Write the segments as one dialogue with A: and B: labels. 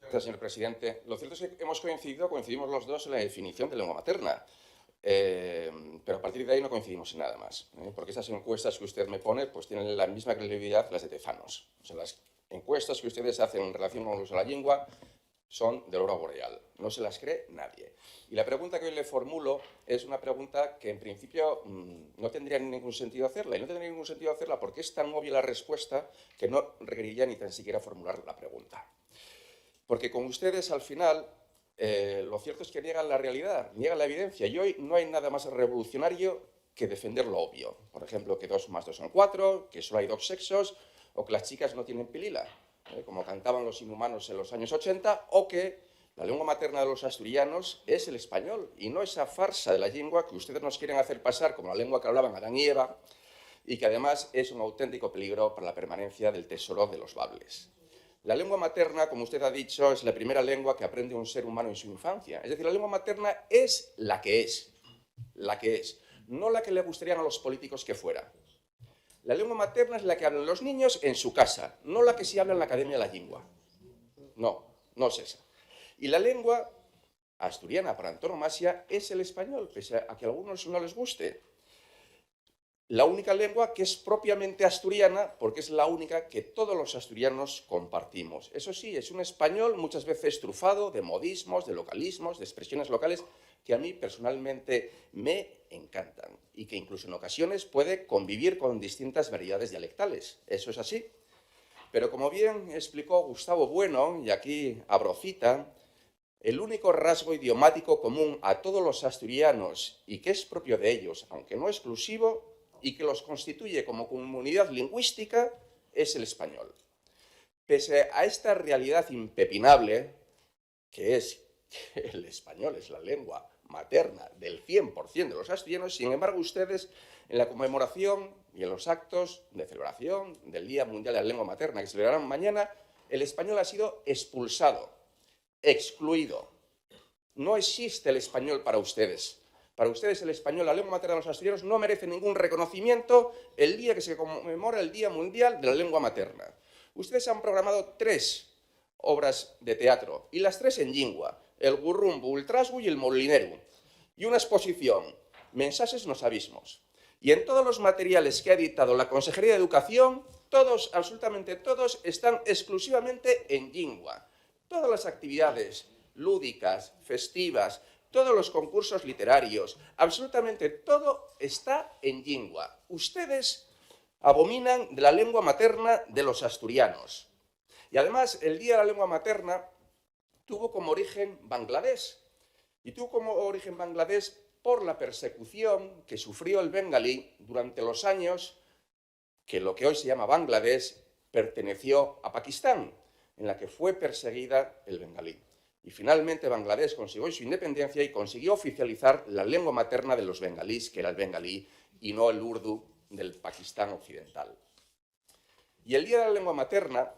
A: Gracias, señor presidente. Lo cierto es que coincidimos los dos en la definición de lengua materna, pero a partir de ahí no coincidimos en nada más, porque esas encuestas que usted me pone pues tienen la misma credibilidad que las de Tezanos. O sea, las encuestas que ustedes hacen en relación con el uso de la lengua son del aurora boreal, no se las cree nadie. Y la pregunta que hoy le formulo es una pregunta que en principio no tendría ningún sentido hacerla, y no tendría ningún sentido hacerla porque es tan obvia la respuesta que no requeriría ni tan siquiera formular la pregunta. Porque con ustedes, al final, lo cierto es que niegan la realidad, niegan la evidencia. Y hoy no hay nada más revolucionario que defender lo obvio. Por ejemplo, que 2 más 2 son 4, que solo hay 2 sexos, o que las chicas no tienen pilila, como cantaban los inhumanos en los años 80, o que la lengua materna de los asturianos es el español, y no esa farsa de la lengua que ustedes nos quieren hacer pasar como la lengua que hablaban Adán y Eva, y que además es un auténtico peligro para la permanencia del tesoro de los Bables. La lengua materna, como usted ha dicho, es la primera lengua que aprende un ser humano en su infancia. Es decir, la lengua materna es la que es, no la que le gustarían a los políticos que fuera. La lengua materna es la que hablan los niños en su casa, no la que se habla en la Academia de la Lengua. No, no es esa. Y la lengua asturiana, por antonomasia, es el español, pese a que a algunos no les guste. La única lengua que es propiamente asturiana, porque es la única que todos los asturianos compartimos. Eso sí, es un español muchas veces trufado de modismos, de localismos, de expresiones locales que a mí personalmente me encantan y que incluso en ocasiones puede convivir con distintas variedades dialectales. Eso es así. Pero como bien explicó Gustavo Bueno, y aquí abro cita, el único rasgo idiomático común a todos los asturianos y que es propio de ellos, aunque no exclusivo, y que los constituye como comunidad lingüística, es el español. Pese a esta realidad impepinable, que es que el español es la lengua materna del 100% de los asturianos, sin embargo, ustedes, en la conmemoración y en los actos de celebración del Día Mundial de la Lengua Materna, que se celebrarán mañana, el español ha sido expulsado, excluido. No existe el español para ustedes. Para ustedes el español, la lengua materna de los asturianos, no merece ningún reconocimiento el día que se conmemora el Día Mundial de la Lengua Materna. Ustedes han programado 3 obras de teatro, y las 3 en lingua, el Gurrumbu, el Trasgu y el Molineru, y una exposición, Mensajes nos abismos. Y en todos los materiales que ha editado la Consejería de Educación, todos, absolutamente todos, están exclusivamente en lingua. Todas las actividades lúdicas, festivas, todos los concursos literarios, absolutamente todo está en lingua. Ustedes abominan de la lengua materna de los asturianos. Y además, el Día de la Lengua Materna tuvo como origen Bangladesh. Y tuvo como origen Bangladesh por la persecución que sufrió el bengalí durante los años que lo que hoy se llama Bangladesh perteneció a Pakistán, en la que fue perseguida el bengalí. Y finalmente Bangladesh consiguió su independencia y consiguió oficializar la lengua materna de los bengalíes, que era el bengalí, y no el urdu del Pakistán occidental. Y el Día de la Lengua Materna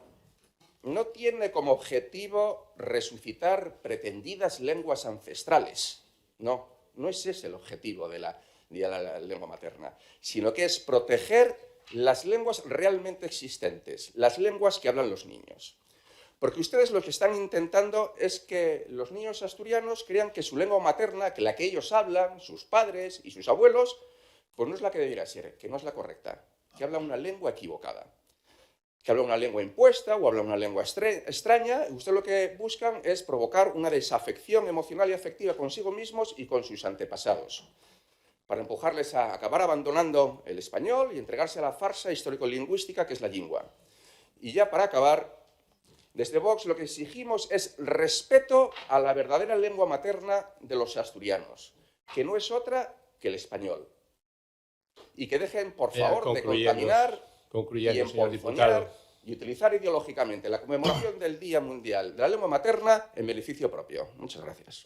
A: no tiene como objetivo resucitar pretendidas lenguas ancestrales. No, no es ese el objetivo del Día de la Lengua Materna, sino que es proteger las lenguas realmente existentes, las lenguas que hablan los niños. Porque ustedes lo que están intentando es que los niños asturianos crean que su lengua materna, que la que ellos hablan, sus padres y sus abuelos, pues no es la que debiera ser, que no es la correcta, que habla una lengua equivocada, que habla una lengua impuesta o habla una lengua extraña. Y ustedes lo que buscan es provocar una desafección emocional y afectiva consigo mismos y con sus antepasados, para empujarles a acabar abandonando el español y entregarse a la farsa histórico-lingüística que es la lengua. Y ya para acabar, desde Vox lo que exigimos es respeto a la verdadera lengua materna de los asturianos, que no es otra que el español. Y que dejen, por favor, de contaminar y emponzoñar y utilizar ideológicamente la conmemoración del Día Mundial de la Lengua Materna en beneficio propio. Muchas gracias.